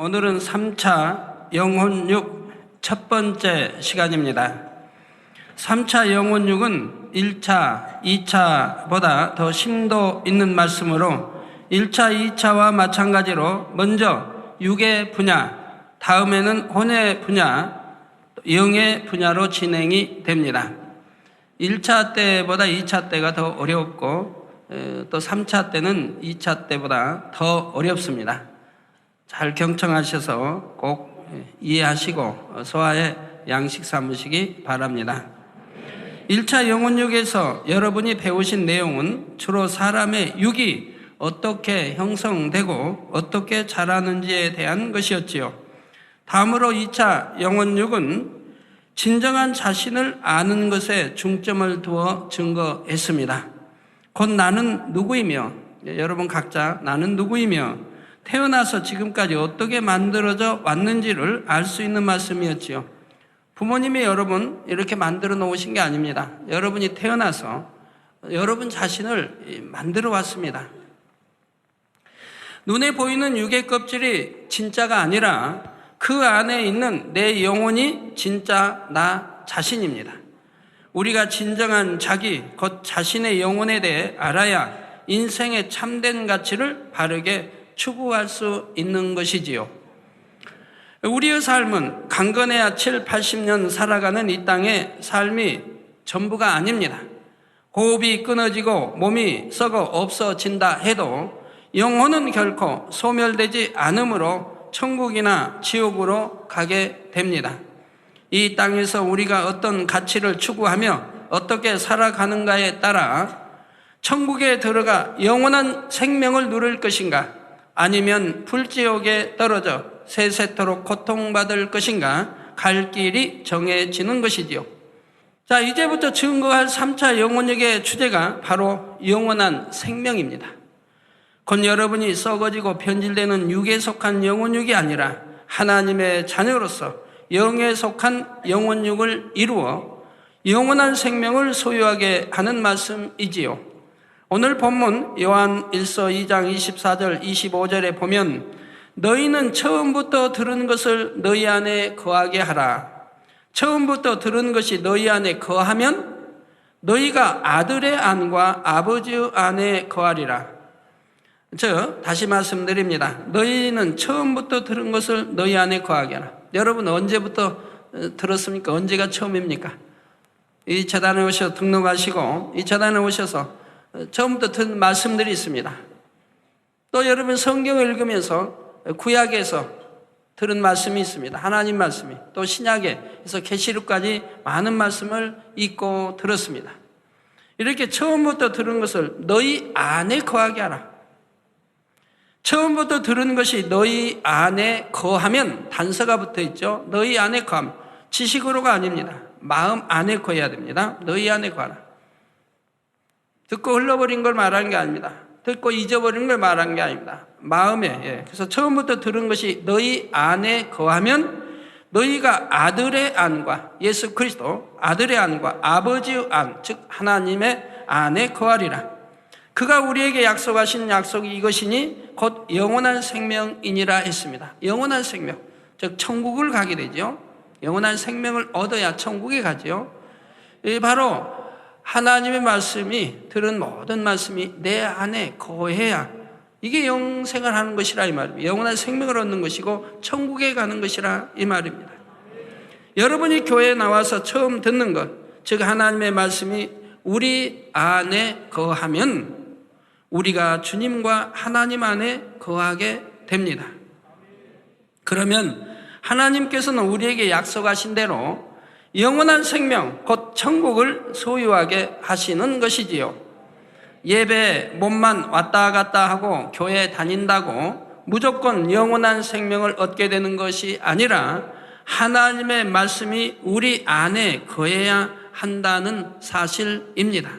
오늘은 3차 영혼육 첫 번째 시간입니다. 3차 영혼육은 1차, 2차보다 더 심도 있는 말씀으로 1차, 2차와 마찬가지로 먼저 육의 분야, 다음에는 혼의 분야, 영의 분야로 진행이 됩니다. 1차 때보다 2차 때가 더 어렵고 또 3차 때는 2차 때보다 더 어렵습니다. 잘 경청하셔서 꼭 이해하시고 소화에 양식 삼으시기 바랍니다. 1차 영혼육에서 여러분이 배우신 내용은 주로 사람의 육이 어떻게 형성되고 어떻게 자라는지에 대한 것이었지요. 다음으로 2차 영혼육은 진정한 자신을 아는 것에 중점을 두어 증거했습니다. 곧 나는 누구이며, 여러분 각자 나는 누구이며 태어나서 지금까지 어떻게 만들어져 왔는지를 알 수 있는 말씀이었지요. 부모님이 여러분 이렇게 만들어 놓으신 게 아닙니다. 여러분이 태어나서 여러분 자신을 만들어 왔습니다. 눈에 보이는 육의 껍질이 진짜가 아니라 그 안에 있는 내 영혼이 진짜 나 자신입니다. 우리가 진정한 자기, 곧 자신의 영혼에 대해 알아야 인생의 참된 가치를 바르게 추구할 수 있는 것이지요. 우리의 삶은 강건해야 7, 80년 살아가는 이 땅의 삶이 전부가 아닙니다. 호흡이 끊어지고 몸이 썩어 없어진다 해도 영혼은 결코 소멸되지 않으므로 천국이나 지옥으로 가게 됩니다. 이 땅에서 우리가 어떤 가치를 추구하며 어떻게 살아가는가에 따라 천국에 들어가 영원한 생명을 누릴 것인가, 아니면 불지옥에 떨어져 세세토록 고통받을 것인가, 갈 길이 정해지는 것이지요. 자, 이제부터 증거할 3차 영혼육의 주제가 바로 영원한 생명입니다. 곧 여러분이 썩어지고 변질되는 육에 속한 영혼육이 아니라 하나님의 자녀로서 영에 속한 영혼육을 이루어 영원한 생명을 소유하게 하는 말씀이지요. 오늘 본문 요한 1서 2장 24절 25절에 보면 너희는 처음부터 들은 것을 너희 안에 거하게 하라. 처음부터 들은 것이 너희 안에 거하면 너희가 아들의 안과 아버지의 안에 거하리라. 다시 말씀드립니다. 너희는 처음부터 들은 것을 너희 안에 거하게 하라. 여러분 언제부터 들었습니까? 언제가 처음입니까? 이 재단에 오셔서 등록하시고 이 재단에 오셔서 처음부터 듣는 말씀들이 있습니다. 또 여러분 성경을 읽으면서 구약에서 들은 말씀이 있습니다. 하나님 말씀이. 또 신약에서 계시록까지 많은 말씀을 읽고 들었습니다. 이렇게 처음부터 들은 것을 너희 안에 거하게 하라. 처음부터 들은 것이 너희 안에 거하면 단서가 붙어 있죠. 너희 안에 거하면 지식으로가 아닙니다. 마음 안에 거해야 됩니다. 너희 안에 거하라. 듣고 흘러버린 걸 말하는 게 아닙니다. 듣고 잊어버린 걸 말하는 게 아닙니다. 마음에. 그래서 처음부터 들은 것이 너희 안에 거하면 너희가 아들의 안과 예수 그리스도 아들의 안과 아버지의 안, 즉 하나님의 안에 거하리라. 그가 우리에게 약속하신 약속이 이것이니 곧 영원한 생명이니라 했습니다. 영원한 생명, 즉 천국을 가게 되죠. 영원한 생명을 얻어야 천국에 가죠. 바로 하나님의 말씀이, 들은 모든 말씀이 내 안에 거해야 이게 영생을 하는 것이라 이 말입니다. 영원한 생명을 얻는 것이고 천국에 가는 것이라 이 말입니다. 여러분이 교회에 나와서 처음 듣는 것, 즉 하나님의 말씀이 우리 안에 거하면 우리가 주님과 하나님 안에 거하게 됩니다. 그러면 하나님께서는 우리에게 약속하신 대로 영원한 생명, 곧 천국을 소유하게 하시는 것이지요. 예배 몸만 왔다 갔다 하고 교회 다닌다고 무조건 영원한 생명을 얻게 되는 것이 아니라 하나님의 말씀이 우리 안에 거해야 한다는 사실입니다.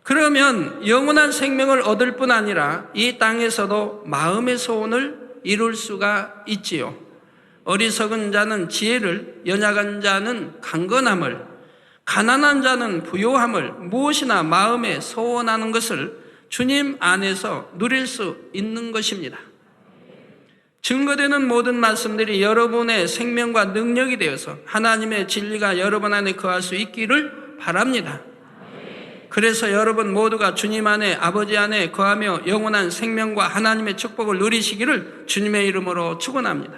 그러면 영원한 생명을 얻을 뿐 아니라 이 땅에서도 마음의 소원을 이룰 수가 있지요. 어리석은 자는 지혜를, 연약한 자는 강건함을, 가난한 자는 부요함을, 무엇이나 마음에 소원하는 것을 주님 안에서 누릴 수 있는 것입니다. 증거되는 모든 말씀들이 여러분의 생명과 능력이 되어서 하나님의 진리가 여러분 안에 거할 수 있기를 바랍니다. 그래서 여러분 모두가 주님 안에, 아버지 안에 거하며 영원한 생명과 하나님의 축복을 누리시기를 주님의 이름으로 축원합니다.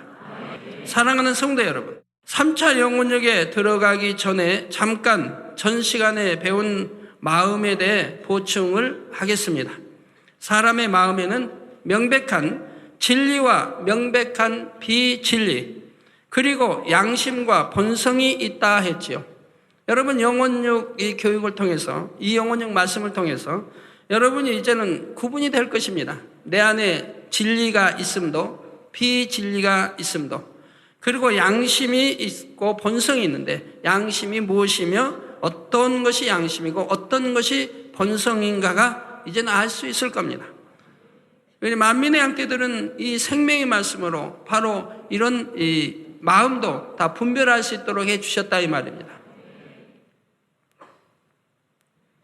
사랑하는 성도 여러분, 3차 영혼역에 들어가기 전에 잠깐 전 시간에 배운 마음에 대해 보충을 하겠습니다. 사람의 마음에는 명백한 진리와 명백한 비진리, 그리고 양심과 본성이 있다 했지요. 여러분, 영혼육 이 교육을 통해서, 이 영혼육 말씀을 통해서 여러분이 이제는 구분이 될 것입니다. 내 안에 진리가 있음도 비진리가 있음도, 그리고 양심이 있고 본성이 있는데 양심이 무엇이며 어떤 것이 양심이고 어떤 것이 본성인가가 이제는 알 수 있을 겁니다. 만민의 양떼들은 이 생명의 말씀으로 바로 이런 이 마음도 다 분별할 수 있도록 해주셨다 이 말입니다.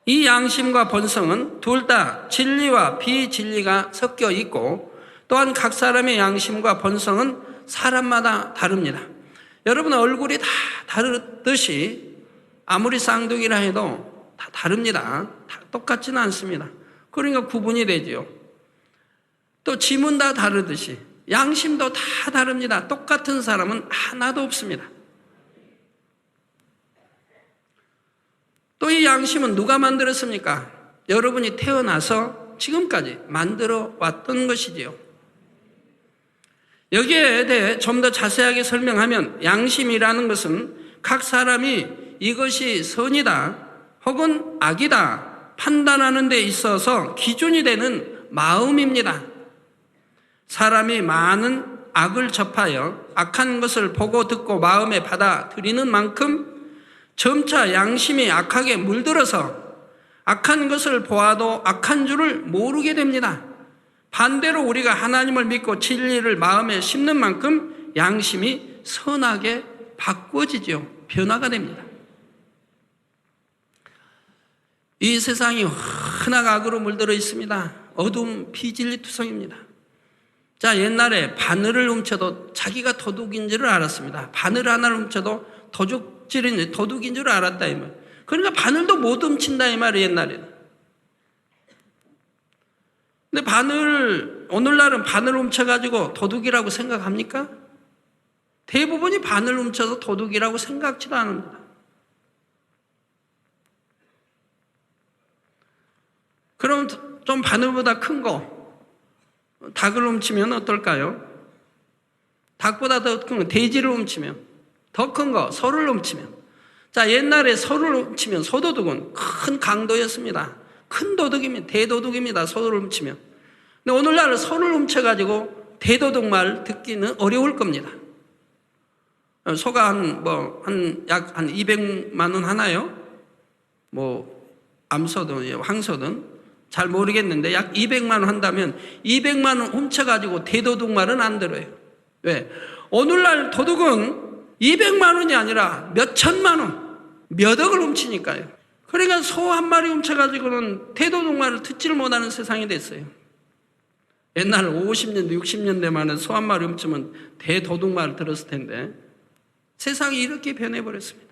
이 양심과 본성은 둘 다 진리와 비진리가 섞여 있고, 또한 각 사람의 양심과 본성은 사람마다 다릅니다. 여러분, 얼굴이 다 다르듯이 아무리 쌍둥이라 해도 다 다릅니다. 다 똑같지는 않습니다. 그러니까 구분이 되지요. 또 지문 다 다르듯이 양심도 다 다릅니다. 똑같은 사람은 하나도 없습니다. 또 이 양심은 누가 만들었습니까? 여러분이 태어나서 지금까지 만들어 왔던 것이지요. 여기에 대해 좀 더 자세하게 설명하면, 양심이라는 것은 각 사람이 이것이 선이다 혹은 악이다 판단하는 데 있어서 기준이 되는 마음입니다. 사람이 많은 악을 접하여 악한 것을 보고 듣고 마음에 받아들이는 만큼 점차 양심이 악하게 물들어서 악한 것을 보아도 악한 줄을 모르게 됩니다. 반대로 우리가 하나님을 믿고 진리를 마음에 심는 만큼 양심이 선하게 바꾸어지죠. 변화가 됩니다. 이 세상이 흔한 악으로 물들어 있습니다. 어두움, 비진리투성입니다. 자, 옛날에 바늘을 훔쳐도 자기가 도둑인 줄 알았습니다. 바늘 하나를 훔쳐도 도둑인 줄 알았다 이 말. 그러니까 바늘도 못 훔친다 이 말이에요, 옛날에는. 근데 오늘날은 바늘 훔쳐가지고 도둑이라고 생각합니까? 대부분이 바늘 훔쳐서 도둑이라고 생각지도 않습니다. 그럼 좀 바늘보다 큰 거, 닭을 훔치면 어떨까요? 닭보다 더 큰 거, 돼지를 훔치면, 더 큰 거, 소를 훔치면. 자, 옛날에 소를 훔치면 소도둑은 큰 강도였습니다. 큰 도둑입니다. 대도둑입니다. 소를 훔치면. 근데 오늘날 소를 훔쳐가지고 대도둑 말 듣기는 어려울 겁니다. 소가 약 200만 원 하나요? 암소든 황소든 잘 모르겠는데 약 200만 원 한다면 200만 원 훔쳐가지고 대도둑 말은 안 들어요. 왜? 오늘날 도둑은 200만 원이 아니라 몇 천만 원, 몇 억을 훔치니까요. 그러니까 소 한 마리 훔쳐가지고는 대도둑 말을 듣지를 못하는 세상이 됐어요. 옛날 50년대, 60년대만은 소 한 마리 훔치면 대도둑 말을 들었을 텐데 세상이 이렇게 변해버렸습니다.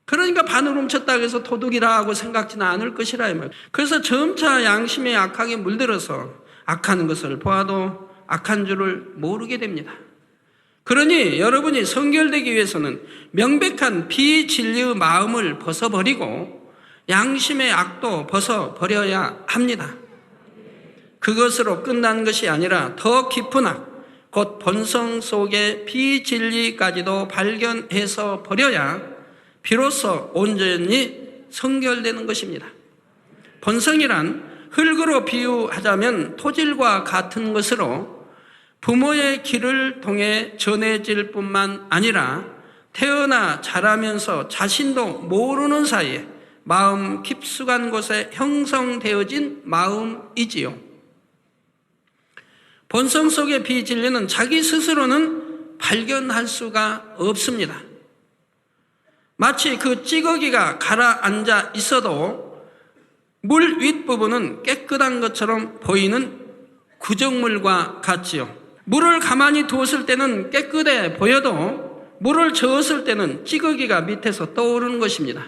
그러니까 바늘 훔쳤다고 해서 도둑이라고 생각지는 않을 것이라 이 말. 그래서 점차 양심에 악하게 물들어서 악한 것을 보아도 악한 줄을 모르게 됩니다. 그러니 여러분이 성결되기 위해서는 명백한 비진리의 마음을 벗어버리고 양심의 악도 벗어버려야 합니다. 그것으로 끝난 것이 아니라 더 깊은 악, 곧 본성 속의 비진리까지도 발견해서 버려야 비로소 온전히 성결되는 것입니다. 본성이란 흙으로 비유하자면 토질과 같은 것으로 부모의 길을 통해 전해질 뿐만 아니라 태어나 자라면서 자신도 모르는 사이에 마음 깊숙한 곳에 형성되어진 마음이지요. 본성 속의 비진리는 자기 스스로는 발견할 수가 없습니다. 마치 그 찌꺼기가 가라앉아 있어도 물 윗부분은 깨끗한 것처럼 보이는 구정물과 같지요. 물을 가만히 두었을 때는 깨끗해 보여도 물을 저었을 때는 찌꺼기가 밑에서 떠오르는 것입니다.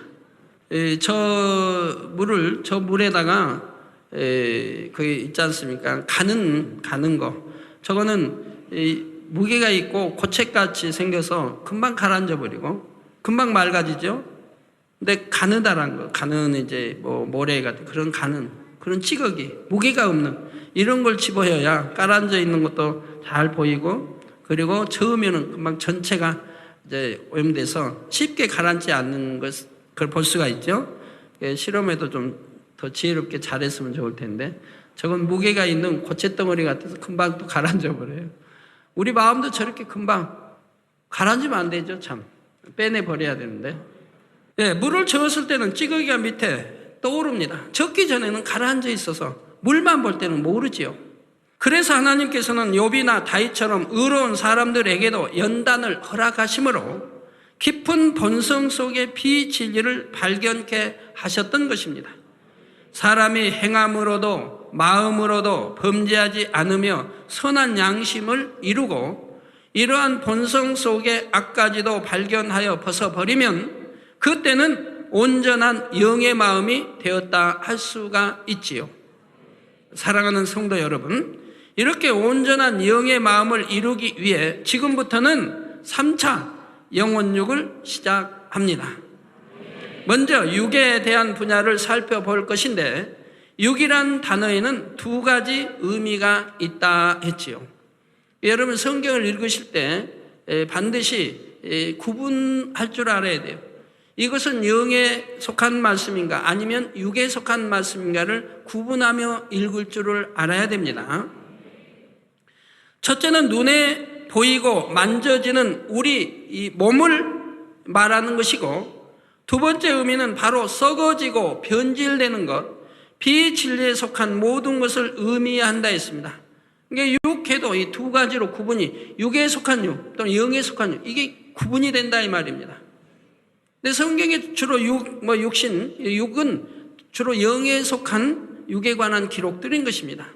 저 물에다가 거기 있지 않습니까? 가는 거. 저거는 무게가 있고 고책같이 생겨서 금방 가라앉아 버리고 금방 맑아지죠. 근데 가느다란 거, 가는 이제 뭐 모래 같은 그런 찌꺼기, 무게가 없는 이런 걸 집어야 깔아앉아 있는 것도 잘 보이고, 그리고 저으면은 금방 전체가 이제 오염돼서 쉽게 가라앉지 않는 그걸 볼 수가 있죠. 실험에도 좀 더 지혜롭게 잘했으면 좋을 텐데, 저건 무게가 있는 고체덩어리 같아서 금방 또 가라앉아 버려요. 우리 마음도 저렇게 금방 가라앉으면 안 되죠. 참 빼내버려야 되는데, 물을 저었을 때는 찌꺼기가 밑에 떠오릅니다. 젓기 전에는 가라앉아 있어서 물만 볼 때는 모르지요. 그래서 하나님께서는 욥이나 다윗처럼 의로운 사람들에게도 연단을 허락하심으로 깊은 본성 속의 비진리를 발견케 하셨던 것입니다. 사람이 행함으로도 마음으로도 범죄하지 않으며 선한 양심을 이루고 이러한 본성 속의 악까지도 발견하여 벗어버리면 그때는 온전한 영의 마음이 되었다 할 수가 있지요. 사랑하는 성도 여러분, 이렇게 온전한 영의 마음을 이루기 위해 지금부터는 3차 영혼육을 시작합니다. 먼저 육에 대한 분야를 살펴볼 것인데, 육이란 단어에는 두 가지 의미가 있다 했지요. 여러분 성경을 읽으실 때 반드시 구분할 줄 알아야 돼요. 이것은 영에 속한 말씀인가 아니면 육에 속한 말씀인가를 구분하며 읽을 줄을 알아야 됩니다. 첫째는 눈에 보이고 만져지는 우리 이 몸을 말하는 것이고, 두 번째 의미는 바로 썩어지고 변질되는 것, 비진리에 속한 모든 것을 의미한다 했습니다. 그러니까 육해도 이 두 가지로 구분이, 육에 속한 육 또는 영에 속한 육, 이게 구분이 된다 이 말입니다. 근데 성경에 주로 육은 주로 영에 속한 육에 관한 기록들인 것입니다.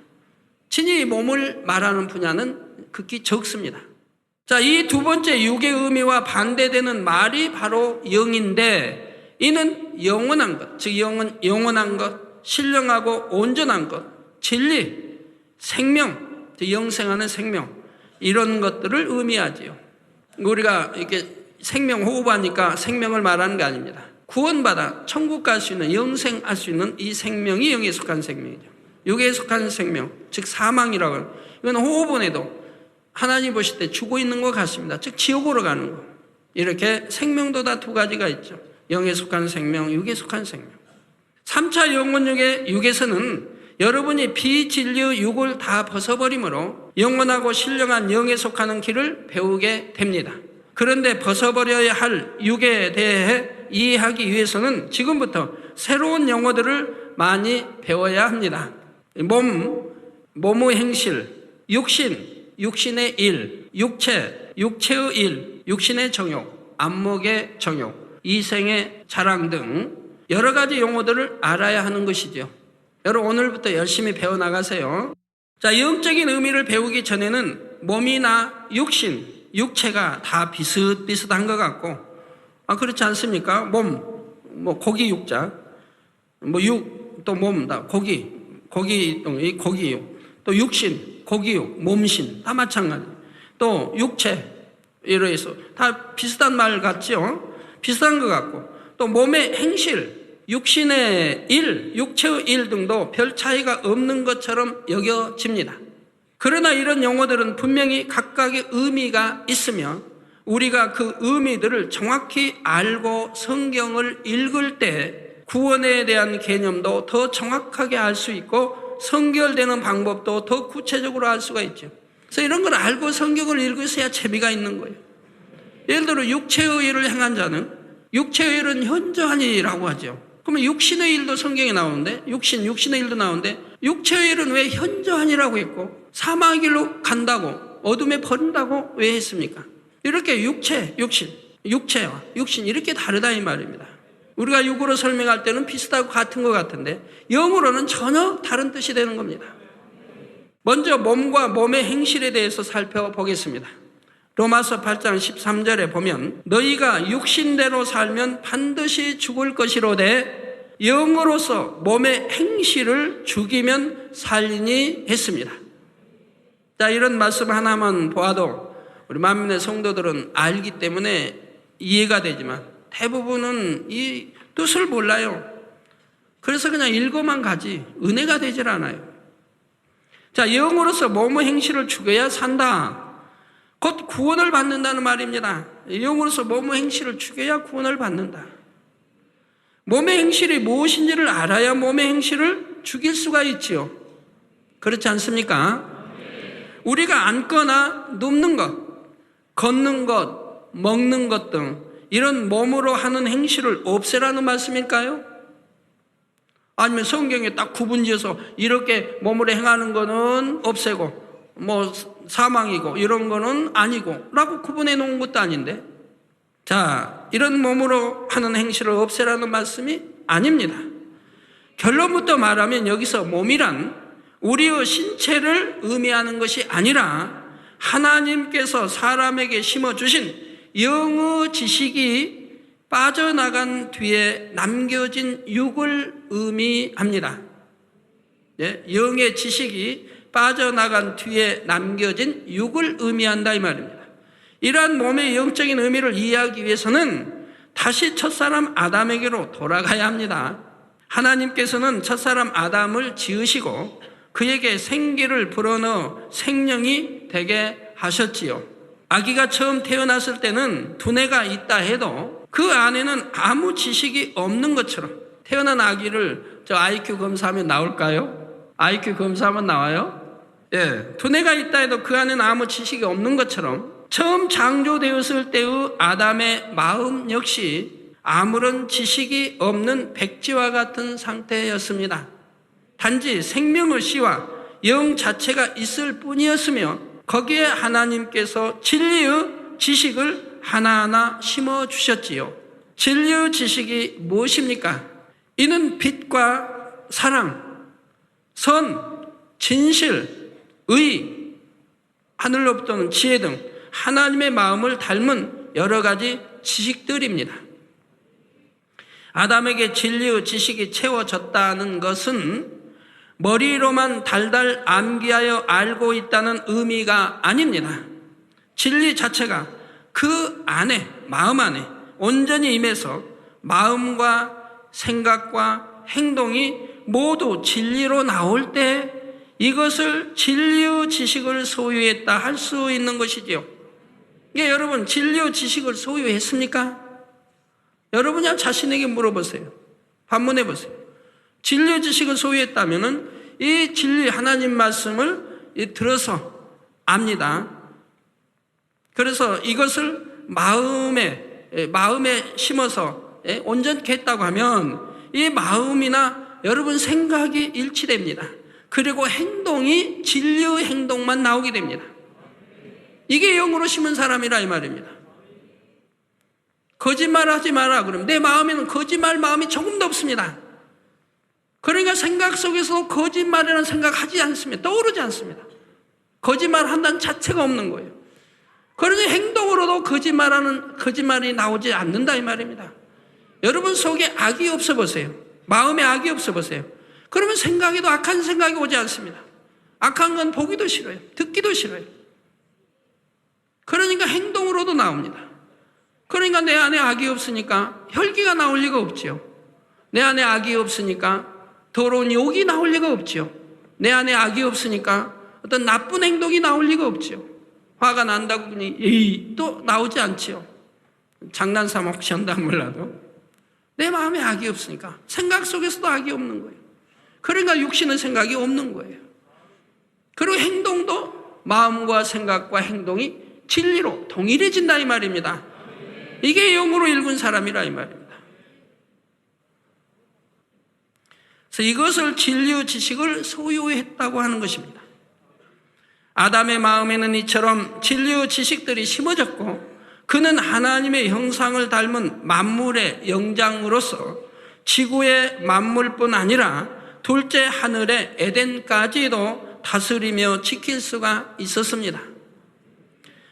친히 몸을 말하는 분야는 극히 적습니다. 자, 이 두 번째 육의 의미와 반대되는 말이 바로 영인데, 이는 영원한 것, 즉 영원한 것, 신령하고 온전한 것, 진리, 생명, 영생하는 생명, 이런 것들을 의미하지요. 우리가 이렇게 생명 호흡하니까 생명을 말하는 게 아닙니다. 구원받아 천국 갈 수 있는, 영생할 수 있는 이 생명이 영에 속한 생명이죠. 육에 속한 생명, 즉 사망이라고 해요. 이건 호흡원에도 하나님 보실 때 죽어 있는 것 같습니다. 즉 지옥으로 가는 거. 이렇게 생명도 다 두 가지가 있죠. 영에 속한 생명, 육에 속한 생명. 3차 영혼육의 육에서는 여러분이 비진리의 육을 다 벗어버림으로 영원하고 신령한 영에 속하는 길을 배우게 됩니다. 그런데 벗어버려야 할 육에 대해 이해하기 위해서는 지금부터 새로운 용어들을 많이 배워야 합니다. 몸의 행실, 육신, 육신의 일, 육체, 육체의 일, 육신의 정욕, 안목의 정욕, 이생의 자랑 등 여러 가지 용어들을 알아야 하는 것이죠. 여러분 오늘부터 열심히 배워나가세요. 자, 영적인 의미를 배우기 전에는 몸이나 육신, 육체가 다 비슷비슷한 것 같고, 그렇지 않습니까? 몸, 고기 육자, 또 몸, 고기 육, 또 육신, 고기육, 몸신, 다 마찬가지. 또 육체, 이래서 다 비슷한 말 같죠? 비슷한 것 같고, 또 몸의 행실, 육신의 일, 육체의 일 등도 별 차이가 없는 것처럼 여겨집니다. 그러나 이런 용어들은 분명히 각각의 의미가 있으며, 우리가 그 의미들을 정확히 알고 성경을 읽을 때 구원에 대한 개념도 더 정확하게 알 수 있고, 성결되는 방법도 더 구체적으로 알 수가 있죠. 그래서 이런 걸 알고 성경을 읽으셔야 재미가 있는 거예요. 예를 들어 육체의 일을 행한 자는, 육체의 일은 현저한 일이라고 하죠. 그러면 육신의 일도 성경에 나오는데, 육신의 일도 나오는데, 육체의 일은 왜 현저한 일이라고 했고 사망의 길로 간다고, 어둠에 버린다고 왜 했습니까? 이렇게 육체와 육신 이렇게 다르다 이 말입니다. 우리가 육으로 설명할 때는 비슷하고 같은 것 같은데 영으로는 전혀 다른 뜻이 되는 겁니다. 먼저 몸과 몸의 행실에 대해서 살펴보겠습니다. 로마서 8장 13절에 보면 너희가 육신대로 살면 반드시 죽을 것이로되 영으로서 몸의 행실을 죽이면 살리니 했습니다. 자, 이런 말씀 하나만 보아도 우리 만민의 성도들은 알기 때문에 이해가 되지만 대부분은 이 뜻을 몰라요. 그래서 그냥 읽어만 가지 은혜가 되질 않아요. 자, 영으로서 몸의 행실을 죽여야 산다. 곧 구원을 받는다는 말입니다. 영으로서 몸의 행실을 죽여야 구원을 받는다. 몸의 행실이 무엇인지를 알아야 몸의 행실을 죽일 수가 있지요. 그렇지 않습니까? 우리가 앉거나 눕는 것, 걷는 것, 먹는 것 등 이런 몸으로 하는 행실을 없애라는 말씀일까요? 아니면 성경에 딱 구분지어서 이렇게 몸으로 행하는 거는 없애고 뭐 사망이고 이런 거는 아니고 라고 구분해 놓은 것도 아닌데, 자, 이런 몸으로 하는 행실을 없애라는 말씀이 아닙니다. 결론부터 말하면 여기서 몸이란 우리의 신체를 의미하는 것이 아니라 하나님께서 사람에게 심어주신 영의 지식이 빠져나간 뒤에 남겨진 육을 의미합니다. 예, 영의 지식이 빠져나간 뒤에 남겨진 육을 의미한다 이 말입니다. 이러한 몸의 영적인 의미를 이해하기 위해서는 다시 첫사람 아담에게로 돌아가야 합니다. 하나님께서는 첫사람 아담을 지으시고 그에게 생기를 불어넣어 생명이 되게 하셨지요. 아기가 처음 태어났을 때는 두뇌가 있다 해도 그 안에는 아무 지식이 없는 것처럼, 태어난 아기를 저 IQ 검사하면 나올까요? IQ 검사하면 나와요? 예, 두뇌가 있다 해도 그 안에는 아무 지식이 없는 것처럼 처음 창조되었을 때의 아담의 마음 역시 아무런 지식이 없는 백지와 같은 상태였습니다. 단지 생명의 씨와 영 자체가 있을 뿐이었으며 거기에 하나님께서 진리의 지식을 하나하나 심어주셨지요. 진리의 지식이 무엇입니까? 이는 빛과 사랑, 선, 진실, 의, 하늘로부터 오는 지혜 등 하나님의 마음을 닮은 여러 가지 지식들입니다. 아담에게 진리의 지식이 채워졌다는 것은 머리로만 달달 암기하여 알고 있다는 의미가 아닙니다. 진리 자체가 그 안에, 마음 안에 온전히 임해서 마음과 생각과 행동이 모두 진리로 나올 때 이것을 진리의 지식을 소유했다 할 수 있는 것이지요. 예, 여러분, 진리의 지식을 소유했습니까? 여러분이 자신에게 물어보세요. 반문해 보세요. 진리의 지식을 소유했다면은 이 진리 하나님 말씀을 들어서 압니다. 그래서 이것을 마음에 심어서 온전케 했다고 하면 이 마음이나 여러분 생각이 일치됩니다. 그리고 행동이 진리의 행동만 나오게 됩니다. 이게 영으로 심은 사람이라 이 말입니다. 거짓말하지 마라 그러면 내 마음에는 거짓말 마음이 조금도 없습니다. 그러니까 생각 속에서 거짓말이라는 생각하지 않습니다. 떠오르지 않습니다. 거짓말 한다는 자체가 없는 거예요. 그러니 행동으로도 거짓말이 나오지 않는다 이 말입니다. 여러분 속에 악이 없어 보세요. 마음에 악이 없어 보세요. 그러면 생각에도 악한 생각이 오지 않습니다. 악한 건 보기도 싫어요. 듣기도 싫어요. 그러니까 행동으로도 나옵니다. 그러니까 내 안에 악이 없으니까 혈기가 나올 리가 없지요. 내 안에 악이 없으니까 더러운 욕이 나올 리가 없지요. 내 안에 악이 없으니까 어떤 나쁜 행동이 나올 리가 없지요. 화가 난다고 그냥 또 나오지 않지요. 장난삼아 혹시 한다 몰라도 내 마음에 악이 없으니까 생각 속에서도 악이 없는 거예요. 그러니까 육신의 생각이 없는 거예요. 그리고 행동도 마음과 생각과 행동이 진리로 동일해진다 이 말입니다. 이게 영으로 읽은 사람이라 이 말입니다. 그래서 이것을 진리의 지식을 소유했다고 하는 것입니다. 아담의 마음에는 이처럼 진리의 지식들이 심어졌고 그는 하나님의 형상을 닮은 만물의 영장으로서 지구의 만물뿐 아니라 둘째 하늘의 에덴까지도 다스리며 지킬 수가 있었습니다.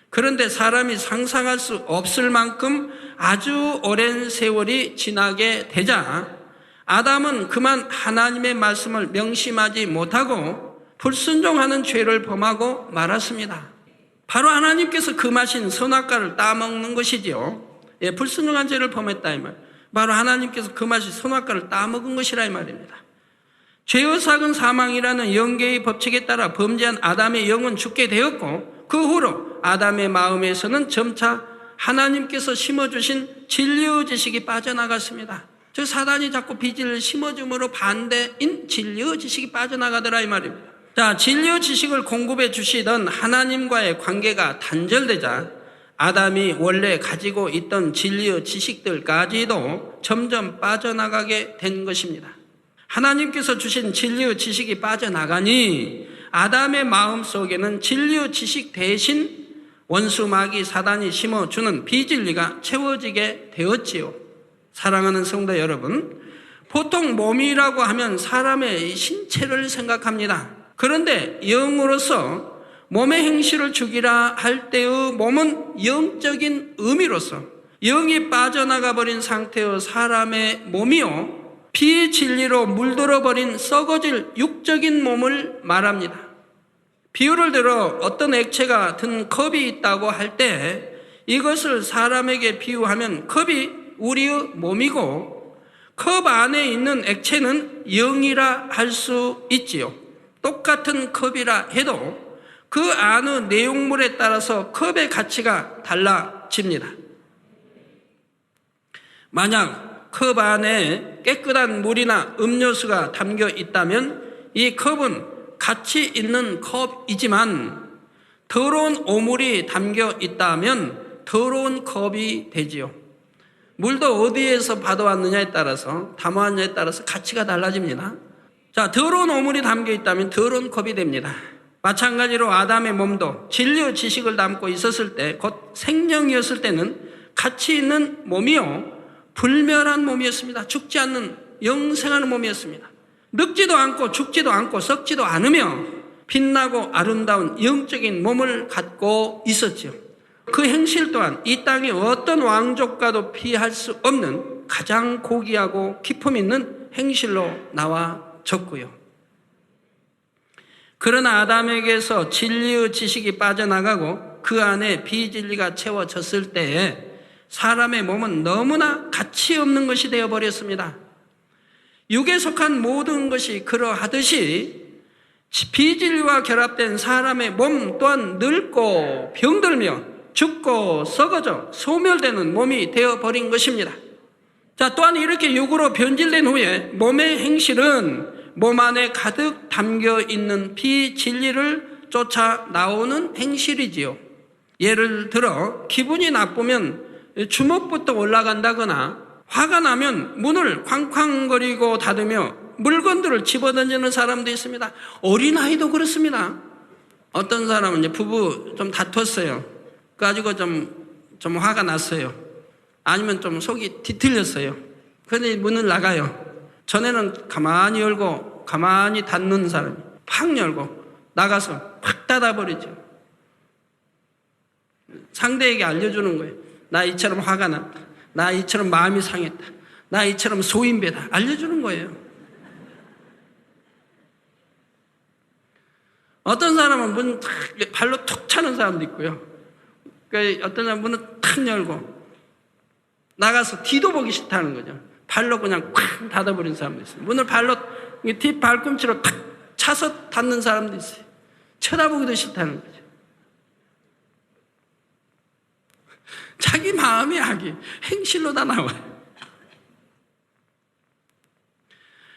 그런데 사람이 상상할 수 없을 만큼 아주 오랜 세월이 지나게 되자 아담은 그만 하나님의 말씀을 명심하지 못하고 불순종하는 죄를 범하고 말았습니다. 바로 하나님께서 금하신 선악과를 따먹는 것이지요. 불순종한 죄를 범했다 이 말. 바로 하나님께서 금하신 선악과를 따먹은 것이라 이 말입니다. 죄의 삭은 사망이라는 영계의 법칙에 따라 범죄한 아담의 영은 죽게 되었고 그 후로 아담의 마음에서는 점차 하나님께서 심어주신 진리의 지식이 빠져나갔습니다. 즉 사단이 자꾸 비질을 심어줌으로 반대인 진리의 지식이 빠져나가더라 이 말입니다. 자, 진리의 지식을 공급해 주시던 하나님과의 관계가 단절되자 아담이 원래 가지고 있던 진리의 지식들까지도 점점 빠져나가게 된 것입니다. 하나님께서 주신 진리의 지식이 빠져나가니 아담의 마음속에는 진리의 지식 대신 원수 마귀 사단이 심어주는 비진리가 채워지게 되었지요. 사랑하는 성도 여러분, 보통 몸이라고 하면 사람의 신체를 생각합니다. 그런데 영으로서 몸의 행실을 죽이라 할 때의 몸은 영적인 의미로서 영이 빠져나가 버린 상태의 사람의 몸이요 비진리로 물들어 버린 썩어질 육적인 몸을 말합니다. 비유를 들어 어떤 액체가 든 컵이 있다고 할 때 이것을 사람에게 비유하면 컵이 우리의 몸이고 컵 안에 있는 액체는 영이라 할 수 있지요. 똑같은 컵이라 해도 그 안의 내용물에 따라서 컵의 가치가 달라집니다. 만약 컵 안에 깨끗한 물이나 음료수가 담겨 있다면 이 컵은 가치 있는 컵이지만 더러운 오물이 담겨 있다면 더러운 컵이 되지요. 물도 어디에서 받아왔느냐에 따라서 담아왔느냐에 따라서 가치가 달라집니다. 자, 더러운 오물이 담겨 있다면 더러운 컵이 됩니다. 마찬가지로 아담의 몸도 진리의 지식을 담고 있었을 때, 곧 생명이었을 때는 가치 있는 몸이요 불멸한 몸이었습니다. 죽지 않는 영생하는 몸이었습니다. 늙지도 않고 죽지도 않고 썩지도 않으며 빛나고 아름다운 영적인 몸을 갖고 있었지요. 그 행실 또한 이 땅의 어떤 왕족과도 피할 수 없는 가장 고귀하고 기품 있는 행실로 나와졌고요. 그러나 아담에게서 진리의 지식이 빠져나가고 그 안에 비진리가 채워졌을 때에 사람의 몸은 너무나 가치 없는 것이 되어버렸습니다. 육에 속한 모든 것이 그러하듯이 비진리와 결합된 사람의 몸 또한 늙고 병들며 죽고 썩어져 소멸되는 몸이 되어버린 것입니다. 자, 또한 이렇게 육으로 변질된 후에 몸의 행실은 몸 안에 가득 담겨 있는 비진리를 쫓아 나오는 행실이지요. 예를 들어 기분이 나쁘면 주먹부터 올라간다거나 화가 나면 문을 쾅쾅거리고 닫으며 물건들을 집어던지는 사람도 있습니다. 어린아이도 그렇습니다. 어떤 사람은 이제 부부 좀 다퉜어요. 가지고 좀 화가 났어요. 아니면 좀 속이 뒤틀렸어요. 그런데 문을 나가요. 전에는 가만히 열고 가만히 닫는 사람이 팍 열고 나가서 팍 닫아버리죠. 상대에게 알려주는 거예요. 나 이처럼 화가 났다. 나 이처럼 마음이 상했다. 나 이처럼 소인배다. 알려주는 거예요. 어떤 사람은 문 발로 툭 차는 사람도 있고요. 그러니까 어떤 사람은 문을 탁 열고 나가서 뒤도 보기 싫다는 거죠. 발로 그냥 콱 닫아버린 사람도 있어요. 문을 발로 뒤 발꿈치로 탁 차서 닫는 사람도 있어요. 쳐다보기도 싫다는 거죠. 자기 마음의 악이 행실로 다 나와요.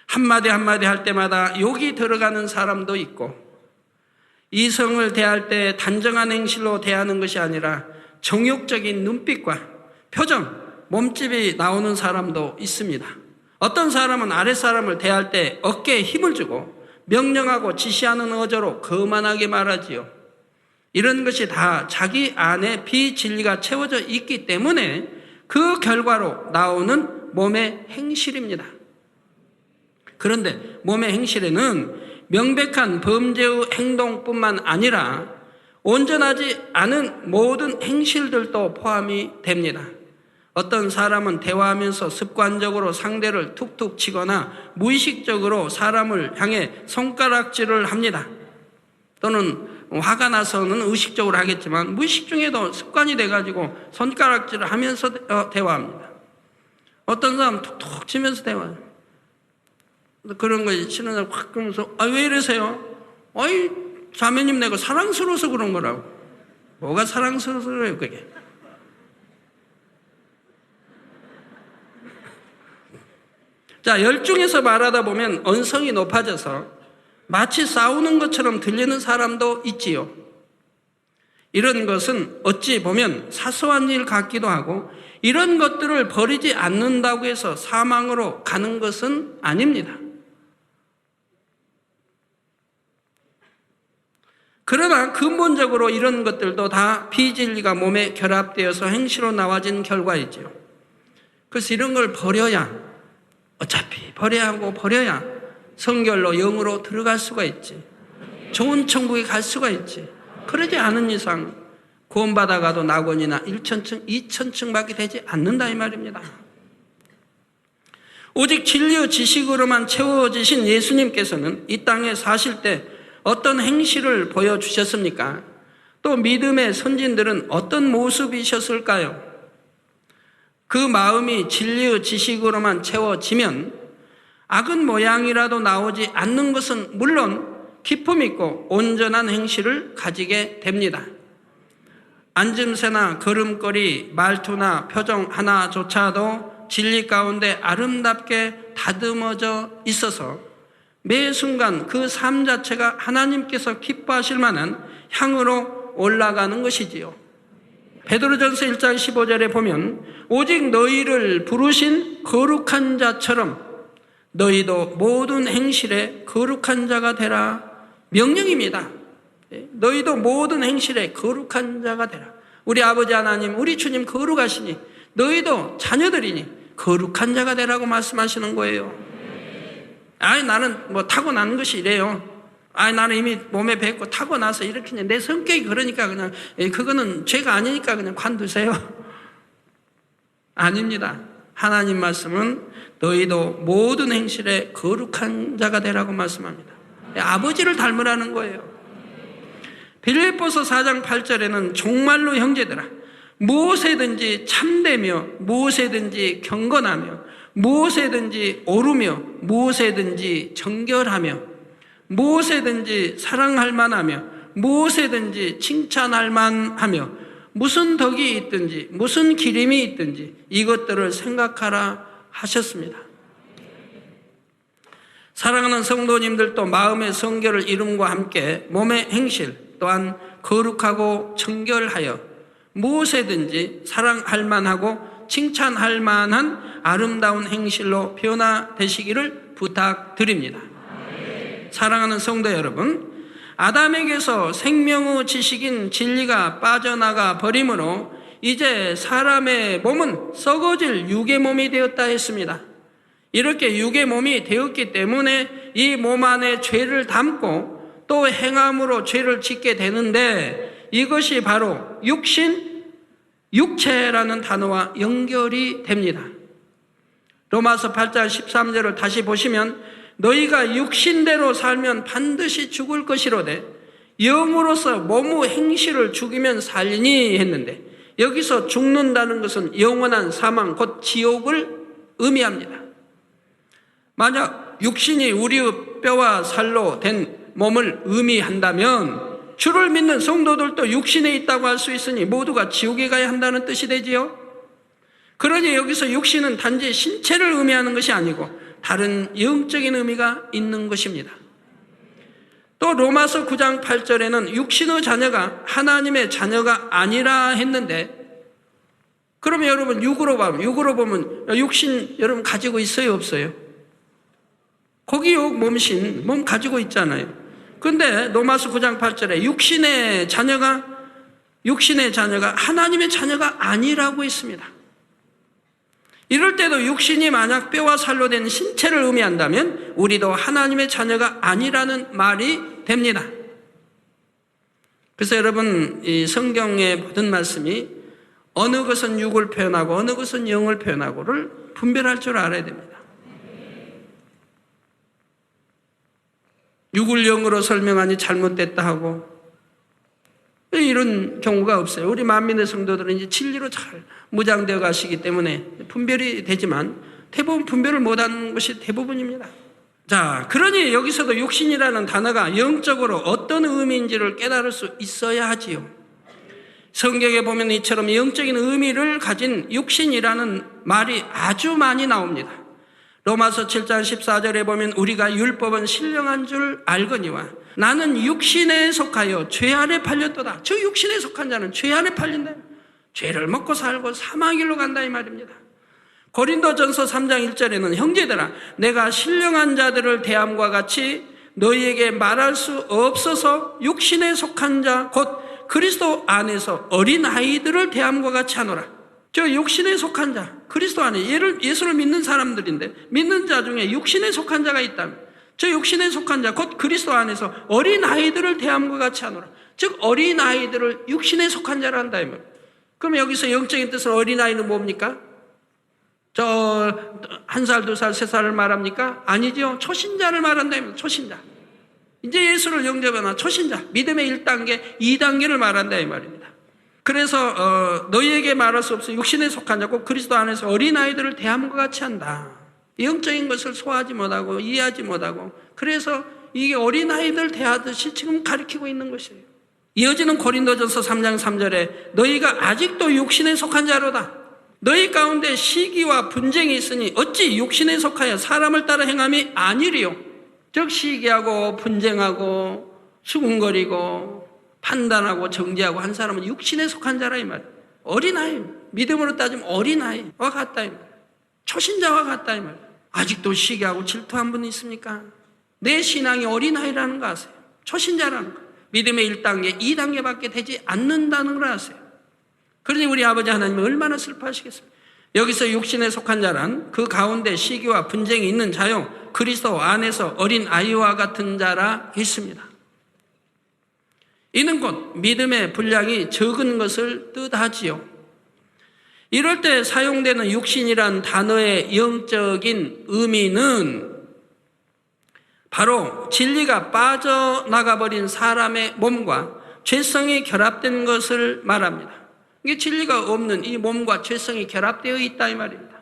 한마디 한마디 할 때마다 욕이 들어가는 사람도 있고 이성을 대할 때 단정한 행실로 대하는 것이 아니라 정욕적인 눈빛과 표정, 몸집이 나오는 사람도 있습니다. 어떤 사람은 아랫사람을 대할 때 어깨에 힘을 주고 명령하고 지시하는 어조로 거만하게 말하지요. 이런 것이 다 자기 안에 비진리가 채워져 있기 때문에 그 결과로 나오는 몸의 행실입니다. 그런데 몸의 행실에는 명백한 범죄의 행동뿐만 아니라 온전하지 않은 모든 행실들도 포함이 됩니다. 어떤 사람은 대화하면서 습관적으로 상대를 툭툭 치거나 무의식적으로 사람을 향해 손가락질을 합니다. 또는 화가 나서는 의식적으로 하겠지만 무의식 중에도 습관이 돼가지고 손가락질을 하면서 대화합니다. 어떤 사람은 툭툭 치면서 대화해요. 그런 거 치는 사람 확 그러면서 왜 이러세요? 아이 자매님 내가 사랑스러워서 그런 거라고. 뭐가 사랑스러워서 그래요 그게. 자, 열중해서 말하다 보면 언성이 높아져서 마치 싸우는 것처럼 들리는 사람도 있지요. 이런 것은 어찌 보면 사소한 일 같기도 하고 이런 것들을 버리지 않는다고 해서 사망으로 가는 것은 아닙니다. 그러나 근본적으로 이런 것들도 다 비진리가 몸에 결합되어서 행시로 나와진 결과이지요. 그래서 이런 걸 버려야 어차피 버려야 하고 버려야 성결로 영으로 들어갈 수가 있지. 좋은 천국에 갈 수가 있지. 그러지 않은 이상 구원받아가도 낙원이나 1천층, 2천층밖에 되지 않는다 이 말입니다. 오직 진리의 지식으로만 채워지신 예수님께서는 이 땅에 사실 때 어떤 행실을 보여주셨습니까? 또 믿음의 선진들은 어떤 모습이셨을까요? 그 마음이 진리의 지식으로만 채워지면 악은 모양이라도 나오지 않는 것은 물론 기품 있고 온전한 행실을 가지게 됩니다. 앉음새나 걸음걸이, 말투나 표정 하나조차도 진리 가운데 아름답게 다듬어져 있어서 매 순간 그 삶 자체가 하나님께서 기뻐하실 만한 향으로 올라가는 것이지요. 베드로전서 1장 15절에 보면 오직 너희를 부르신 거룩한 자처럼 너희도 모든 행실에 거룩한 자가 되라. 명령입니다. 너희도 모든 행실에 거룩한 자가 되라. 우리 아버지 하나님, 우리 주님 거룩하시니 너희도 자녀들이니 거룩한 자가 되라고 말씀하시는 거예요. 나는 뭐 타고난 것이 이래요. 나는 이미 몸에 뱉고 타고나서 이렇게 내 성격이 그러니까 그냥 그거는 죄가 아니니까 그냥 관두세요. 아닙니다. 하나님 말씀은 너희도 모든 행실에 거룩한 자가 되라고 말씀합니다. 아버지를 닮으라는 거예요. 빌립보서 4장 8절에는 정말로 형제들아 무엇에든지 참되며 무엇에든지 경건하며 무엇에든지 오르며 무엇에든지 정결하며 무엇에든지 사랑할 만하며 무엇에든지 칭찬할 만하며 무슨 덕이 있든지 무슨 기림이 있든지 이것들을 생각하라 하셨습니다. 사랑하는 성도님들도 마음의 성결을 이룸과 함께 몸의 행실 또한 거룩하고 정결하여 무엇에든지 사랑할 만하고 칭찬할 만한 아름다운 행실로 변화되시기를 부탁드립니다. 사랑하는 성도 여러분, 아담에게서 생명의 지식인 진리가 빠져나가 버림으로 이제 사람의 몸은 썩어질 육의 몸이 되었다 했습니다. 이렇게 육의 몸이 되었기 때문에 이 몸 안에 죄를 담고 또 행함으로 죄를 짓게 되는데 이것이 바로 육신, 육체라는 단어와 연결이 됩니다. 로마서 8장 13절을 다시 보시면 너희가 육신대로 살면 반드시 죽을 것이로되 영으로서 몸의 행실을 죽이면 살리니 했는데 여기서 죽는다는 것은 영원한 사망 곧 지옥을 의미합니다. 만약 육신이 우리의 뼈와 살로 된 몸을 의미한다면 주를 믿는 성도들도 육신에 있다고 할 수 있으니 모두가 지옥에 가야 한다는 뜻이 되지요. 그러니 여기서 육신은 단지 신체를 의미하는 것이 아니고 다른 영적인 의미가 있는 것입니다. 또 로마서 9장 8절에는 육신의 자녀가 하나님의 자녀가 아니라 했는데 그러면 여러분 육으로 보면 육신 여러분 가지고 있어요 없어요? 거기 몸신 몸 가지고 있잖아요. 그런데 로마서 9장 8절에 육신의 자녀가 하나님의 자녀가 아니라고 했습니다. 이럴 때도 육신이 만약 뼈와 살로 된 신체를 의미한다면 우리도 하나님의 자녀가 아니라는 말이 됩니다. 그래서 여러분, 이 성경의 모든 말씀이 어느 것은 육을 표현하고 어느 것은 영을 표현하고를 분별할 줄 알아야 됩니다. 육을 영으로 설명하니 잘못됐다 하고 이런 경우가 없어요. 우리 만민의 성도들은 이제 진리로 잘 무장되어 가시기 때문에 분별이 되지만 대부분 분별을 못하는 것이 대부분입니다. 자, 그러니 여기서도 육신이라는 단어가 영적으로 어떤 의미인지를 깨달을 수 있어야 하지요. 성경에 보면 이처럼 영적인 의미를 가진 육신이라는 말이 아주 많이 나옵니다. 로마서 7장 14절에 보면 우리가 율법은 신령한 줄 알거니와 나는 육신에 속하여 죄 안에 팔렸도다. 저 육신에 속한 자는 죄 안에 팔린다. 죄를 먹고 살고 사망의 길로 간다 이 말입니다. 고린도전서 3장 1절에는 형제들아 내가 신령한 자들을 대함과 같이 너희에게 말할 수 없어서 육신에 속한 자 곧 그리스도 안에서 어린아이들을 대함과 같이 하노라. 저 육신에 속한 자, 그리스도 안에 예수를 믿는 사람들인데 믿는 자 중에 육신에 속한 자가 있다면 저 육신에 속한 자, 곧 그리스도 안에서 어린아이들을 대함과 같이 하노라. 즉 어린아이들을 육신에 속한 자라 한다 이 말. 그럼 여기서 영적인 뜻은 어린아이는 뭡니까? 저 1살, 2살, 3살을 말합니까? 아니죠. 초신자를 말한다 이 말. 초신자. 이제 예수를 영접하나 초신자, 믿음의 1단계, 2단계를 말한다 이 말입니다. 그래서 너희에게 말할 수 없어 육신에 속한 자 곧 그리스도 안에서 어린아이들을 대함과 같이 한다. 영적인 것을 소화하지 못하고 이해하지 못하고 그래서 이게 어린아이들 대하듯이 지금 가르치고 있는 것이에요. 이어지는 고린도전서 3장 3절에 너희가 아직도 육신에 속한 자로다. 너희 가운데 시기와 분쟁이 있으니 어찌 육신에 속하여 사람을 따라 행함이 아니리요. 즉 시기하고 분쟁하고 수군거리고 판단하고 정죄하고 한 사람은 육신에 속한 자라 이 말이에요. 어린아이, 믿음으로 따지면 어린아이와 같다 이 말이에요. 초신자와 같다 이 말이에요. 아직도 시기하고 질투한 분이 있습니까? 내 신앙이 어린아이라는 거 아세요? 초신자라는 거. 믿음의 1단계, 2단계밖에 되지 않는다는 걸 아세요? 그러니 우리 아버지 하나님은 얼마나 슬퍼하시겠습니까? 여기서 육신에 속한 자란 그 가운데 시기와 분쟁이 있는 자요 그리스도 안에서 어린아이와 같은 자라 했습니다. 이는 곧 믿음의 분량이 적은 것을 뜻하지요. 이럴 때 사용되는 육신이란 단어의 영적인 의미는 바로 진리가 빠져나가버린 사람의 몸과 죄성이 결합된 것을 말합니다. 이게 진리가 없는 이 몸과 죄성이 결합되어 있다 이 말입니다.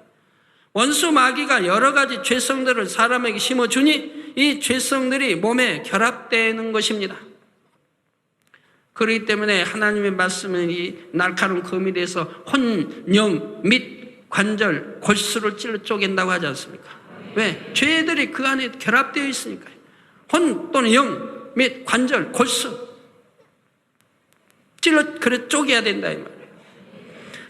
원수 마귀가 여러 가지 죄성들을 사람에게 심어주니 이 죄성들이 몸에 결합되는 것입니다. 그렇기 때문에 하나님의 말씀은 이 날카로운 검이 돼서 혼, 영, 및 관절, 골수를 찔러 쪼갠다고 하지 않습니까? 왜? 죄들이 그 안에 결합되어 있으니까요. 혼 또는 영, 및 관절, 골수 찔러 그래 쪼개야 된다 이 말이에요.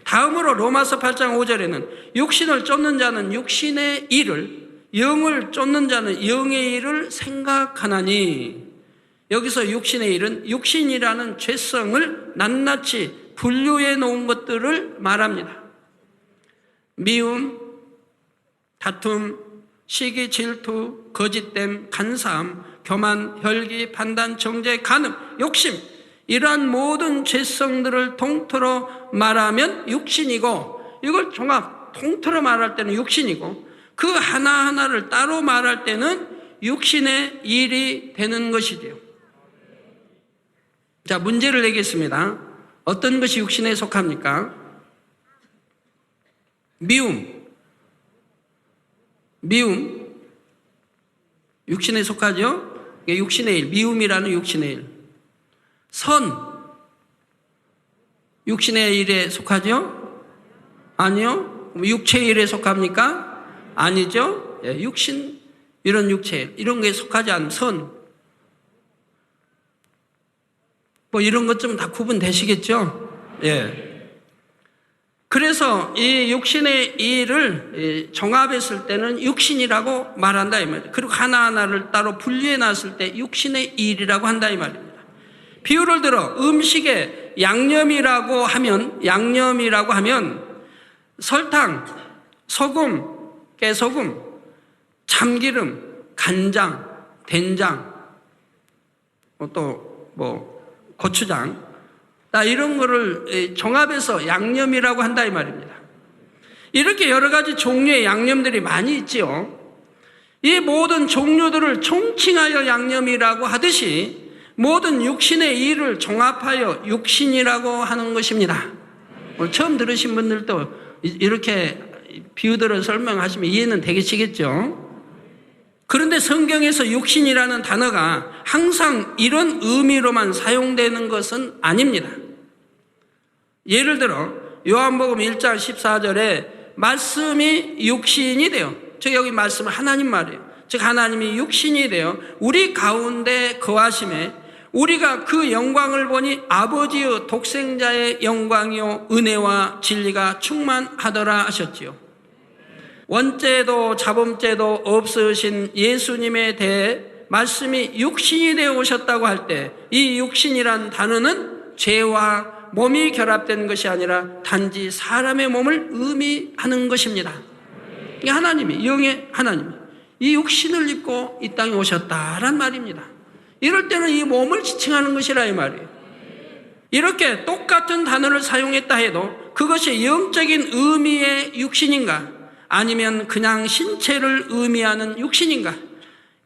다음으로 로마서 8장 5절에는 육신을 쫓는 자는 육신의 일을, 영을 쫓는 자는 영의 일을 생각하나니 여기서 육신의 일은 육신이라는 죄성을 낱낱이 분류해 놓은 것들을 말합니다. 미움, 다툼, 시기, 질투, 거짓됨, 간사함, 교만, 혈기, 판단, 정죄, 간음, 욕심 이러한 모든 죄성들을 통틀어 말하면 육신이고 이걸 종합 통틀어 말할 때는 육신이고 그 하나하나를 따로 말할 때는 육신의 일이 되는 것이지요. 자, 문제를 내겠습니다. 어떤 것이 육신에 속합니까? 미움. 육신에 속하죠? 육신의 일, 미움이라는 육신의 일. 선, 육신의 일에 속하죠? 아니요. 육체의 일에 속합니까? 아니죠. 육신, 이런 육체의 일, 이런 게 속하지 않은 선. 뭐 이런 것 좀 다 구분되시겠죠? 예. 그래서 이 육신의 일을 종합했을 때는 육신이라고 말한다 이 말이에요. 그리고 하나하나를 따로 분리해 놨을 때 육신의 일이라고 한다 이 말입니다. 비유를 들어 음식에 양념이라고 하면 설탕, 소금, 깨소금, 참기름, 간장, 된장, 또 고추장, 이런 거를 종합해서 양념이라고 한다 이 말입니다. 이렇게 여러 가지 종류의 양념들이 많이 있지요. 이 모든 종류들을 총칭하여 양념이라고 하듯이 모든 육신의 일을 종합하여 육신이라고 하는 것입니다. 오늘 처음 들으신 분들도 이렇게 비유들을 설명하시면 이해는 되시겠죠. 그런데 성경에서 육신이라는 단어가 항상 이런 의미로만 사용되는 것은 아닙니다. 예를 들어 요한복음 1장 14절에 말씀이 육신이 되어, 즉 여기 말씀은 하나님 말이에요. 즉 하나님이 육신이 되어 우리 가운데 거하심에 우리가 그 영광을 보니 아버지의 독생자의 영광이요 은혜와 진리가 충만하더라 하셨지요. 원죄도 자범죄도 없으신 예수님에 대해 말씀이 육신이 되어 오셨다고 할 때 이 육신이란 단어는 죄와 몸이 결합된 것이 아니라 단지 사람의 몸을 의미하는 것입니다. 하나님이, 영의 하나님이 이 육신을 입고 이 땅에 오셨다란 말입니다. 이럴 때는 이 몸을 지칭하는 것이라 이 말이에요. 이렇게 똑같은 단어를 사용했다 해도 그것이 영적인 의미의 육신인가 아니면 그냥 신체를 의미하는 육신인가,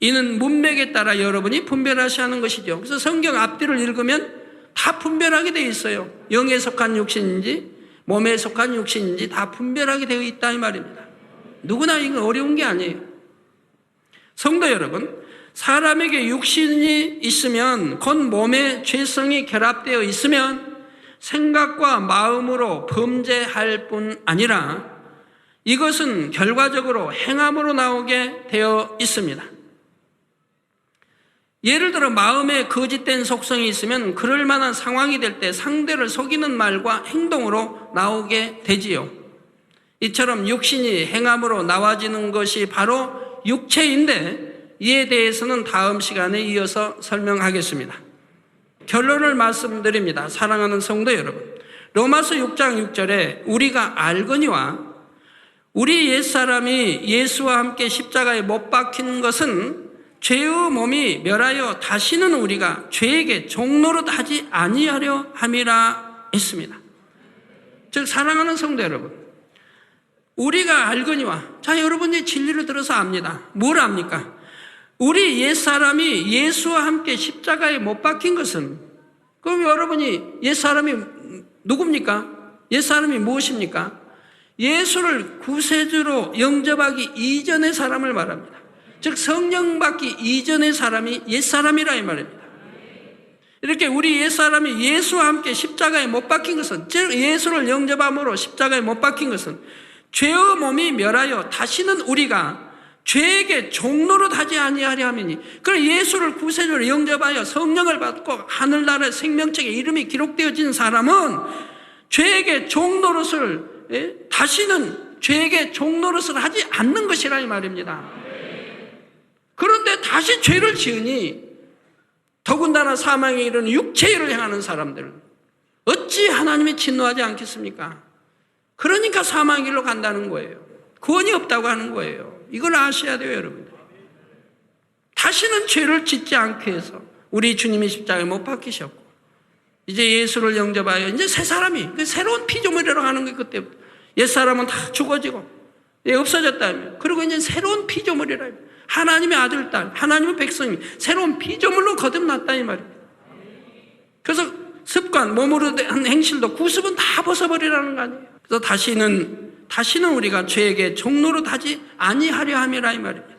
이는 문맥에 따라 여러분이 분별하셔야 하는 것이죠. 그래서 성경 앞뒤를 읽으면 다 분별하게 되어 있어요. 영에 속한 육신인지 몸에 속한 육신인지 다 분별하게 되어 있다 이 말입니다. 누구나 이건 어려운 게 아니에요. 성도 여러분, 사람에게 육신이 있으면 곧 몸에 죄성이 결합되어 있으면 생각과 마음으로 범죄할 뿐 아니라 이것은 결과적으로 행함으로 나오게 되어 있습니다. 예를 들어 마음에 거짓된 속성이 있으면 그럴 만한 상황이 될 때 상대를 속이는 말과 행동으로 나오게 되지요. 이처럼 육신이 행함으로 나와지는 것이 바로 육체인데 이에 대해서는 다음 시간에 이어서 설명하겠습니다. 결론을 말씀드립니다. 사랑하는 성도 여러분, 로마서 6장 6절에 우리가 알거니와 우리 옛사람이 예수와 함께 십자가에 못 박힌 것은 죄의 몸이 멸하여 다시는 우리가 죄에게 종노릇 하지 아니하려 함이라 했습니다. 즉 사랑하는 성도 여러분, 우리가 알거니와, 자 여러분이 진리를 들어서 압니다. 뭘 압니까? 우리 옛사람이 예수와 함께 십자가에 못 박힌 것은, 그럼 여러분이 옛사람이 누굽니까? 옛사람이 무엇입니까? 예수를 구세주로 영접하기 이전의 사람을 말합니다. 즉 성령 받기 이전의 사람이 옛사람이라 이 말입니다. 이렇게 우리 옛사람이 예수와 함께 십자가에 못 박힌 것은, 즉 예수를 영접함으로 십자가에 못 박힌 것은 죄의 몸이 멸하여 다시는 우리가 죄에게 종노릇 하지 아니하려 함이니, 그럼 예수를 구세주로 영접하여 성령을 받고 하늘나라의 생명책에 이름이 기록되어진 사람은 죄에게 종노릇을, 다시는 죄에게 종노릇을 하지 않는 것이라 이 말입니다. 그런데 다시 죄를 지으니 더군다나 사망에 이르는 육체의 일을 행하는 사람들은 어찌 하나님이 진노하지 않겠습니까? 그러니까 사망의 길로 간다는 거예요. 구원이 없다고 하는 거예요. 이걸 아셔야 돼요, 여러분들. 다시는 죄를 짓지 않기 위해서 우리 주님이 십자가에 못 박히셨고, 이제 예수를 영접하여 이제 새 사람이, 새로운 피조물이라고 하는 게 그때부터. 옛사람은 다 죽어지고 없어졌다며. 그리고 이제 새로운 피조물이라. 하나님의 아들, 딸, 하나님의 백성이 새로운 피조물로 거듭났다 이 말입니다. 그래서 습관, 몸으로 한 행실도 구습은 다 벗어버리라는 거 아니에요. 그래서 다시는 우리가 죄에게 종노릇 하지 아니하려 함이라 이 말입니다.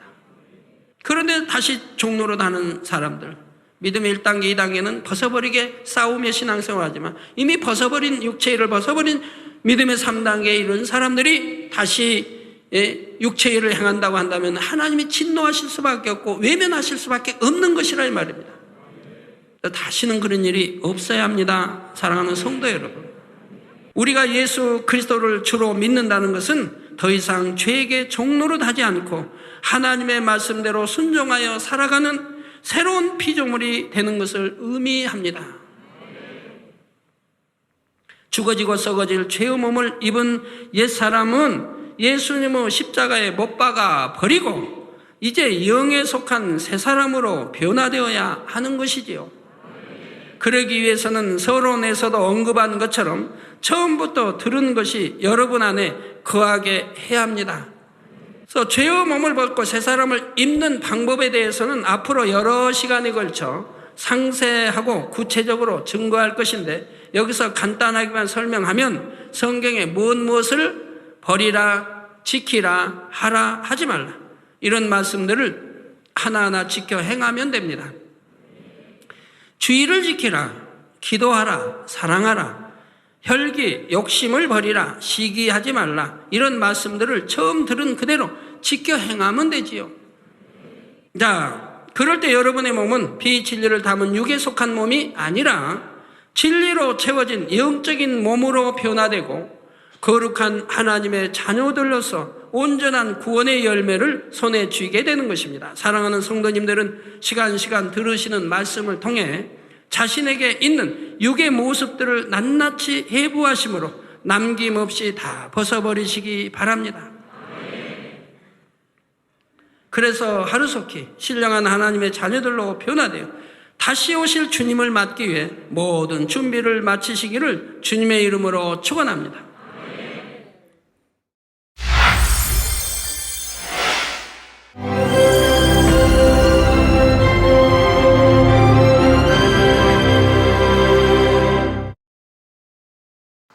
그런데 다시 종노릇 하는 사람들, 믿음의 1단계, 2단계는 벗어버리게 싸우며 신앙생활하지만 이미 벗어버린 육체일을 벗어버린 믿음의 3단계에 이른 사람들이 다시 육체의 일을 행한다고 한다면 하나님이 진노하실 수밖에 없고 외면하실 수밖에 없는 것이라 이 말입니다. 다시는 그런 일이 없어야 합니다. 사랑하는 성도 여러분, 우리가 예수 그리스도를 주로 믿는다는 것은 더 이상 죄에게 종노릇 하지 않고 하나님의 말씀대로 순종하여 살아가는 새로운 피조물이 되는 것을 의미합니다. 죽어지고 썩어질 죄의 몸을 입은 옛사람은 예수님의 십자가에 못 박아 버리고 이제 영에 속한 새 사람으로 변화되어야 하는 것이지요. 그러기 위해서는 서론에서도 언급한 것처럼 처음부터 들은 것이 여러분 안에 거하게 해야 합니다. 그래서 죄의 몸을 벗고 새 사람을 입는 방법에 대해서는 앞으로 여러 시간에 걸쳐 상세하고 구체적으로 증거할 것인데, 여기서 간단하게만 설명하면 성경에 무엇을 버리라, 지키라, 하라, 하지 말라, 이런 말씀들을 하나하나 지켜 행하면 됩니다. 주의를 지키라, 기도하라, 사랑하라, 혈기, 욕심을 버리라, 시기하지 말라, 이런 말씀들을 처음 들은 그대로 지켜 행하면 되지요. 자, 그럴 때 여러분의 몸은 비진리를 담은 육에 속한 몸이 아니라 진리로 채워진 영적인 몸으로 변화되고 거룩한 하나님의 자녀들로서 온전한 구원의 열매를 손에 쥐게 되는 것입니다. 사랑하는 성도님들은 시간 들으시는 말씀을 통해 자신에게 있는 육의 모습들을 낱낱이 해부하심으로 남김없이 다 벗어버리시기 바랍니다. 그래서 하루속히 신령한 하나님의 자녀들로 변화되어 다시 오실 주님을 맞기 위해 모든 준비를 마치시기를 주님의 이름으로 축원합니다.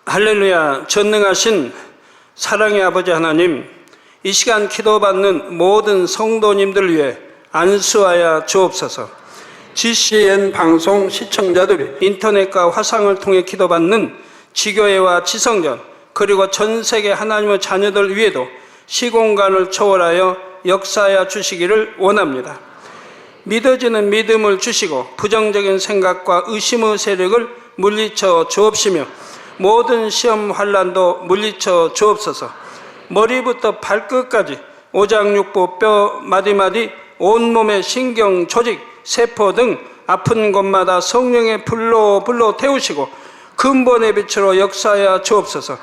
할렐루야. 전능하신 사랑의 아버지 하나님, 이 시간 기도받는 모든 성도님들 위해 안수하여 주옵소서. GCN 방송 시청자들이 인터넷과 화상을 통해 기도받는 지교회와 지성전, 그리고 전 세계 하나님의 자녀들 위에도 시공간을 초월하여 역사하여 주시기를 원합니다. 믿어지는 믿음을 주시고 부정적인 생각과 의심의 세력을 물리쳐 주옵시며 모든 시험 환난도 물리쳐 주옵소서. 머리부터 발끝까지 오장육부 뼈 마디마디 온몸의 신경 조직 세포 등 아픈 곳마다 성령의 불로 태우시고 근본의 빛으로 역사하여 주옵소서.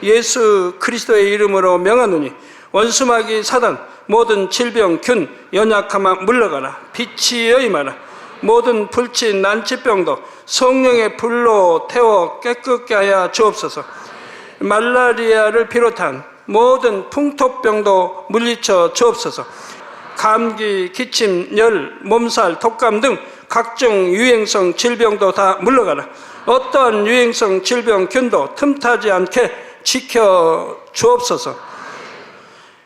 예수 그리스도의 이름으로 명하노니 원수마귀 사단 모든 질병 균 연약함아 물러가라. 빛이 임하라. 모든 불친 난치병도 성령의 불로 태워 깨끗게 하여 주옵소서. 말라리아를 비롯한 모든 풍토병도 물리쳐 주옵소서. 감기, 기침, 열, 몸살, 독감 등 각종 유행성 질병도 다 물러가라. 어떠한 유행성 질병균도 틈타지 않게 지켜 주옵소서.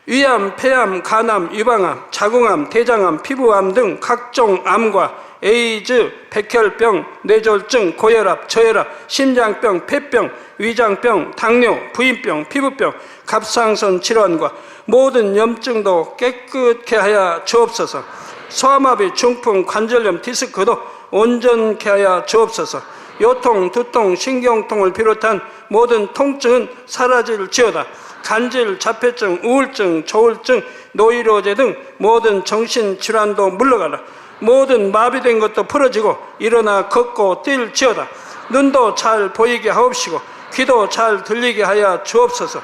위암, 폐암, 간암, 유방암, 자궁암, 대장암, 피부암 등 각종 암과 에이즈, 백혈병, 뇌졸중, 고혈압, 저혈압, 심장병, 폐병, 위장병, 당뇨, 부인병, 피부병, 갑상선 질환과 모든 염증도 깨끗게 하여 주옵소서. 소아마비, 중풍, 관절염, 디스크도 온전케 하여 주옵소서. 요통, 두통, 신경통을 비롯한 모든 통증은 사라질지어다. 간질, 자폐증, 우울증, 조울증, 노이로제 등 모든 정신질환도 물러가라. 모든 마비된 것도 풀어지고 일어나 걷고 뛸지어다. 눈도 잘 보이게 하옵시고 귀도 잘 들리게 하여 주옵소서.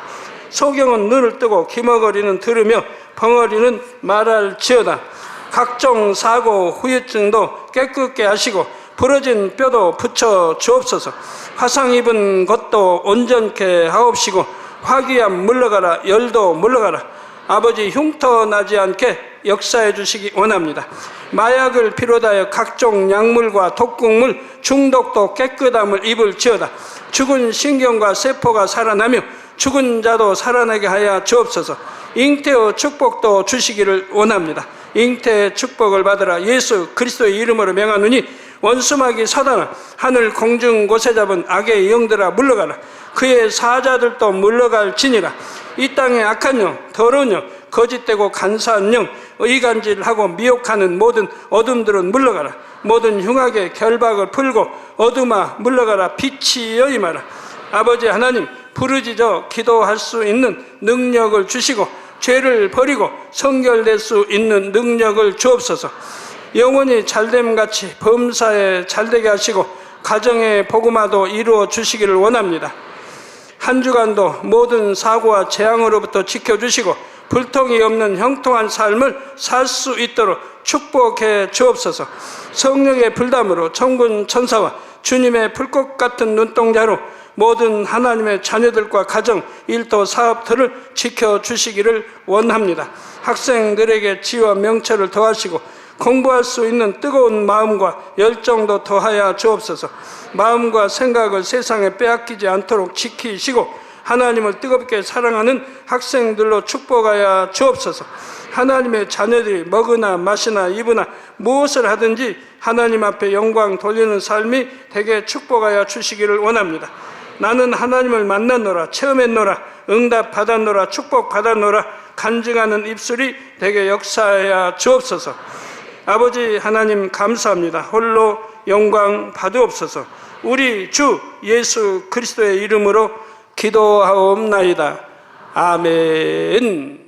소경은 눈을 뜨고 기머거리는 들으며 벙어리는 말할지어다. 각종 사고 후유증도 깨끗게 하시고 부러진 뼈도 붙여 주옵소서. 화상 입은 것도 온전케 하옵시고 화기암 물러가라. 열도 물러가라. 아버지 흉터 나지 않게 역사해 주시기 원합니다. 마약을 비롯하여 각종 약물과 독극물 중독도 깨끗함을 입을지어다. 죽은 신경과 세포가 살아나며 죽은 자도 살아나게 하여 주옵소서. 잉태의 축복도 주시기를 원합니다. 잉태의 축복을 받으라. 예수 그리스도의 이름으로 명하노니 원수마귀 사단아, 하늘 공중 곳에 잡은 악의 영들아 물러가라. 그의 사자들도 물러갈지니라. 이 땅의 악한 영, 더러운 영, 거짓되고 간사한 영, 의간질하고 미혹하는 모든 어둠들은 물러가라. 모든 흉악의 결박을 풀고 어둠아 물러가라. 빛이 임하라. 아버지 하나님, 부르짖어 기도할 수 있는 능력을 주시고 죄를 버리고 성결될 수 있는 능력을 주옵소서. 영원히 잘됨같이 범사에 잘되게 하시고 가정의 복음화도 이루어 주시기를 원합니다. 한 주간도 모든 사고와 재앙으로부터 지켜주시고 불통이 없는 형통한 삶을 살 수 있도록 축복해 주옵소서. 성령의 불담으로 천군 천사와 주님의 불꽃 같은 눈동자로 모든 하나님의 자녀들과 가정, 일도, 사업들을 지켜주시기를 원합니다. 학생들에게 지혜와 명철을 더하시고 공부할 수 있는 뜨거운 마음과 열정도 더하여 주옵소서. 마음과 생각을 세상에 빼앗기지 않도록 지키시고 하나님을 뜨겁게 사랑하는 학생들로 축복하여 주옵소서. 하나님의 자녀들이 먹으나 마시나 입으나 무엇을 하든지 하나님 앞에 영광 돌리는 삶이 되게 축복하여 주시기를 원합니다. 나는 하나님을 만났노라, 체험했노라, 응답 받았노라, 축복 받았노라 간증하는 입술이 되게 역사하여 주옵소서. 아버지 하나님 감사합니다. 홀로 영광 받으옵소서. 우리 주 예수 그리스도의 이름으로 기도하옵나이다. 아멘.